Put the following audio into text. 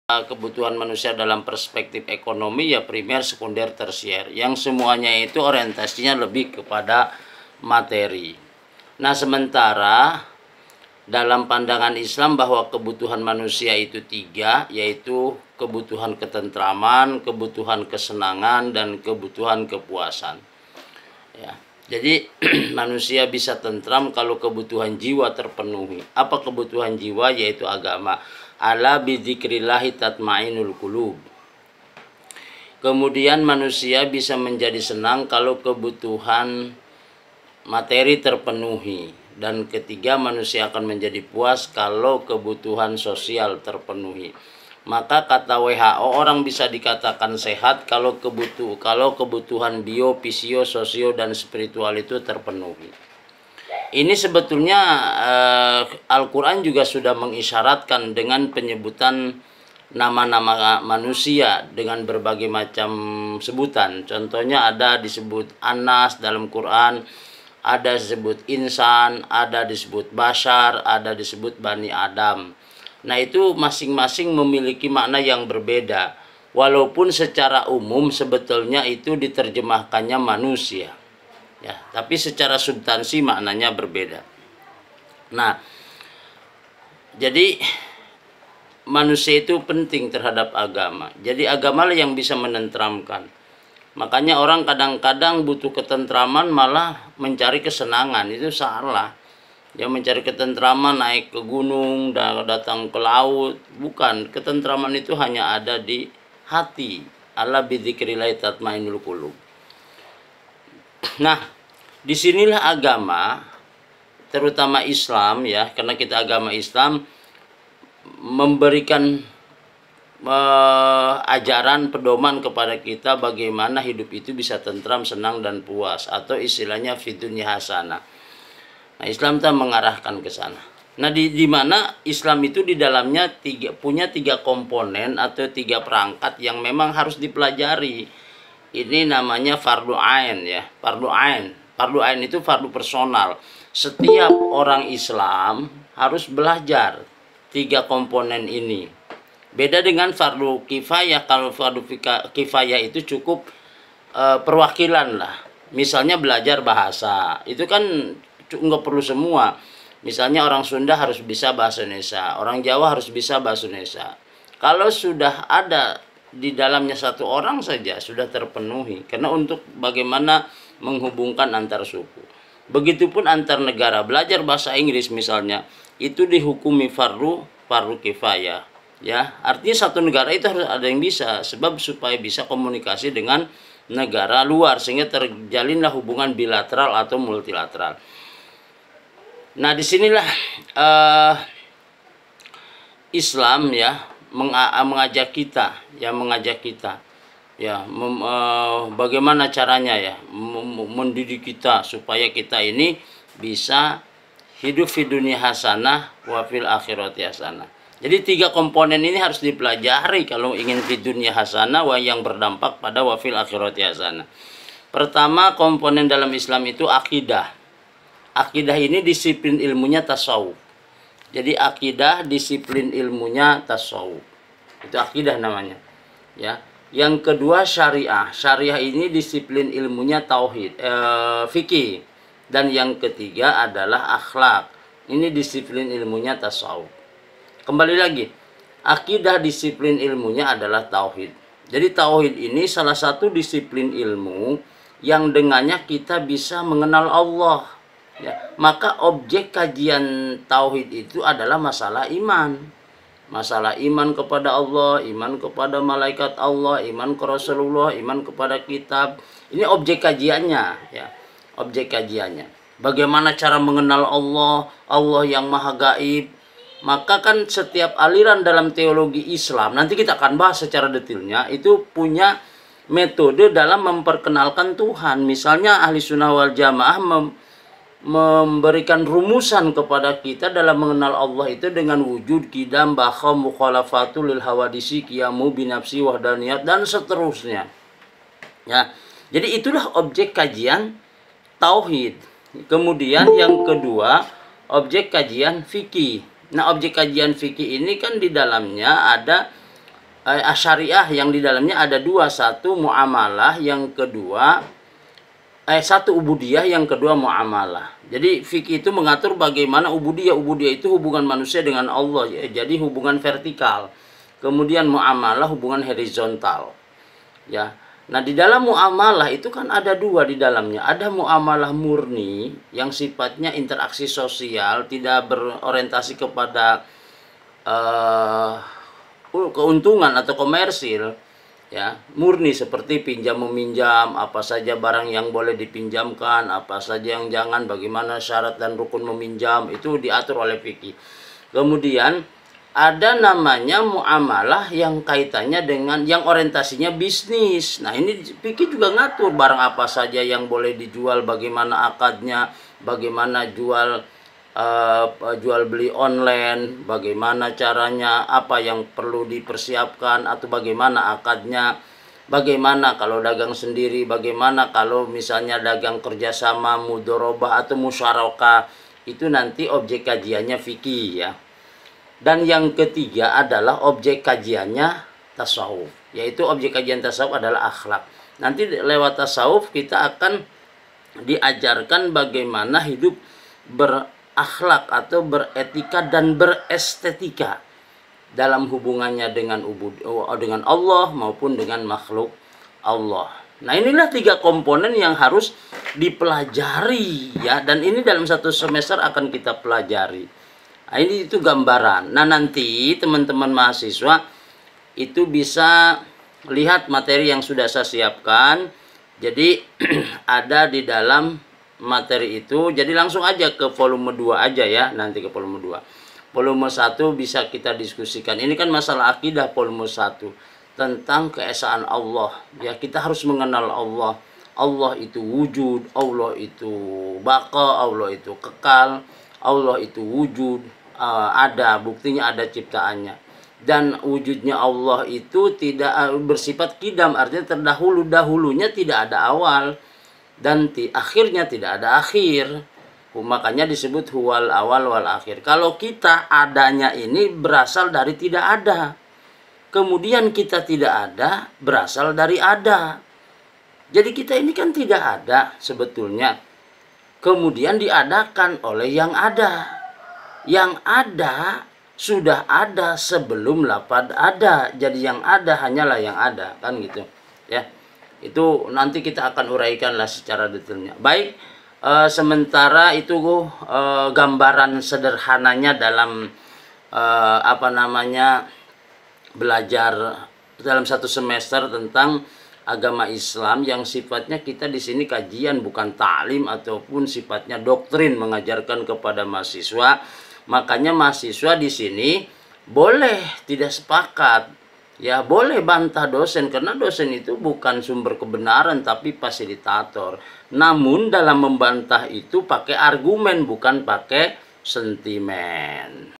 kebutuhan manusia dalam perspektif ekonomi ya primer, sekunder, tersier, yang semuanya itu orientasinya lebih kepada materi. Nah, sementara dalam pandangan Islam bahwa kebutuhan manusia itu tiga, yaitu kebutuhan ketentraman, kebutuhan kesenangan, dan kebutuhan kepuasan. Ya, jadi manusia bisa tentram kalau kebutuhan jiwa terpenuhi. Apa kebutuhan jiwa? Yaitu agama. Ala bidzikrillahi tatmainul qulub. Kemudian manusia bisa menjadi senang kalau kebutuhan materi terpenuhi. Dan ketiga, manusia akan menjadi puas kalau kebutuhan sosial terpenuhi. Maka kata WHO, orang bisa dikatakan sehat kalau kebutuhan bio, fisio, sosio, dan spiritual itu terpenuhi. Ini sebetulnya Al-Quran juga sudah mengisyaratkan dengan penyebutan nama-nama manusia dengan berbagai macam sebutan. Contohnya ada disebut Anas dalam Quran, ada disebut insan, ada disebut bashar, ada disebut Bani Adam. Nah, itu masing-masing memiliki makna yang berbeda. Walaupun secara umum sebetulnya itu diterjemahkannya manusia. Ya, tapi secara substansi maknanya berbeda. Nah, jadi manusia itu penting terhadap agama. Jadi agamalah yang bisa menenteramkan. Makanya orang kadang-kadang butuh ketentraman malah mencari kesenangan. Itu salah. Dia mencari ketentraman naik ke gunung, datang ke laut. Bukan, ketentraman itu hanya ada di hati. Ala bidzikrillahi tatmainul qulub. Nah, disinilah agama, terutama Islam ya, karena kita agama Islam, memberikan ajaran pedoman kepada kita bagaimana hidup itu bisa tentram, senang, dan puas, atau istilahnya fidunya hasanah. Nah, Islam tak mengarahkan ke sana. Nah, di mana Islam itu di dalamnya punya tiga komponen atau tiga perangkat yang memang harus dipelajari. Ini namanya fardu ain ya, fardu ain. Fardu ain itu fardu personal. Setiap orang Islam harus belajar tiga komponen ini. Beda dengan fardu kifayah. Kalau fardu kifayah itu cukup perwakilan lah. Misalnya belajar bahasa, itu kan nggak perlu semua. Misalnya orang Sunda harus bisa bahasa Indonesia, orang Jawa harus bisa bahasa Indonesia. Kalau sudah ada di dalamnya satu orang saja sudah terpenuhi, karena untuk bagaimana menghubungkan antar suku. Begitupun antar negara, belajar bahasa Inggris misalnya itu dihukumi fardu kifayah ya. Artinya satu negara itu harus ada yang bisa, sebab supaya bisa komunikasi dengan negara luar sehingga terjalinlah hubungan bilateral atau multilateral. Nah, disinilah Islam ya mengajak kita ya, bagaimana caranya ya mendidik kita supaya kita ini bisa hidup di dunia hasanah wa fil akhirati hasanah. Jadi tiga komponen ini harus dipelajari kalau ingin di dunia hasanah yang berdampak pada wa fil akhirati hasanah. Pertama, komponen dalam Islam itu akidah. Akidah ini disiplin ilmunya tasawuf. Jadi akidah disiplin ilmunya tasawuf. Itu akidah namanya. Ya. Yang kedua syariah. Syariah ini disiplin ilmunya tauhid, fikih. Dan yang ketiga adalah akhlak. Ini disiplin ilmunya tasawuf. Kembali lagi. Akidah disiplin ilmunya adalah tauhid. Jadi tauhid ini salah satu disiplin ilmu yang dengannya kita bisa mengenal Allah. Ya, maka objek kajian tauhid itu adalah masalah iman. Masalah iman kepada Allah, iman kepada malaikat Allah, iman ke Rasulullah, iman kepada kitab. Ini objek kajiannya ya. Objek kajiannya. Bagaimana cara mengenal Allah, Allah yang maha gaib. Maka kan setiap aliran dalam teologi Islam, nanti kita akan bahas secara detailnya, itu punya metode dalam memperkenalkan Tuhan. Misalnya ahli sunnah wal jamaah memberikan rumusan kepada kita dalam mengenal Allah itu dengan wujud, qidam, baqa, mukhalafatul lil hawadisi, qiyamu binafsi, wahdaniyat, dan seterusnya ya. Jadi itulah objek kajian tauhid. Kemudian yang kedua, objek kajian fikih. Nah, objek kajian fikih ini kan di dalamnya ada syariah yang di dalamnya ada dua, satu muamalah, yang kedua satu ubudiyah, yang kedua muamalah. Jadi fikih itu mengatur bagaimana ubudiyah. Ubudiyah itu hubungan manusia dengan Allah, ya. Jadi hubungan vertikal. Kemudian muamalah hubungan horizontal. Ya. Nah, di dalam muamalah itu kan ada dua di dalamnya. Ada muamalah murni yang sifatnya interaksi sosial, tidak berorientasi kepada keuntungan atau komersil. Ya, murni seperti pinjam meminjam, apa saja barang yang boleh dipinjamkan, apa saja yang jangan, bagaimana syarat dan rukun meminjam, itu diatur oleh fikih. Kemudian ada namanya muamalah yang kaitannya dengan yang orientasinya bisnis. Nah, ini fikih juga ngatur barang apa saja yang boleh dijual, bagaimana akadnya, bagaimana jual beli online, bagaimana caranya, apa yang perlu dipersiapkan atau bagaimana akadnya, bagaimana kalau dagang sendiri, bagaimana kalau misalnya dagang kerjasama, mudorobah atau musyarakah, itu nanti objek kajiannya fikih, ya. Dan yang ketiga adalah objek kajiannya tasawuf, yaitu objek kajian tasawuf adalah akhlak. Nanti lewat tasawuf kita akan diajarkan bagaimana hidup berakhlak atau beretika dan berestetika dalam hubungannya dengan Allah maupun dengan makhluk Allah. Nah, inilah tiga komponen yang harus dipelajari, ya, dan ini dalam satu semester akan kita pelajari. Nah, ini itu gambaran. Nah, nanti teman-teman mahasiswa itu bisa lihat materi yang sudah saya siapkan. Jadi ada di dalam materi itu, jadi langsung aja ke volume 2 aja, ya. Nanti ke volume 2. Volume 1 bisa kita diskusikan. Ini kan masalah akidah volume 1 tentang keesaan Allah. Ya, kita harus mengenal Allah. Allah itu wujud, Allah itu baqa, Allah itu kekal, Allah itu wujud, ada, buktinya ada ciptaannya. Dan wujudnya Allah itu tidak bersifat kidam, artinya terdahulu, dahulunya tidak ada awal, dan akhirnya tidak ada akhir. Makanya disebut huwal awal wal akhir. Kalau kita adanya ini berasal dari tidak ada, kemudian kita tidak ada berasal dari ada. Jadi kita ini kan tidak ada sebetulnya, kemudian diadakan oleh yang ada. Yang ada sudah ada sebelum lapad ada. Jadi yang ada hanyalah yang ada, kan gitu, ya. Itu nanti kita akan uraikanlah secara detailnya. Baik, sementara itu gambaran sederhananya dalam belajar dalam satu semester tentang agama Islam yang sifatnya kita di sini kajian, bukan taklim ataupun sifatnya doktrin mengajarkan kepada mahasiswa. Makanya mahasiswa di sini boleh tidak sepakat, ya, boleh bantah dosen, karena dosen itu bukan sumber kebenaran tapi fasilitator. Namun dalam membantah itu pakai argumen, bukan pakai sentimen.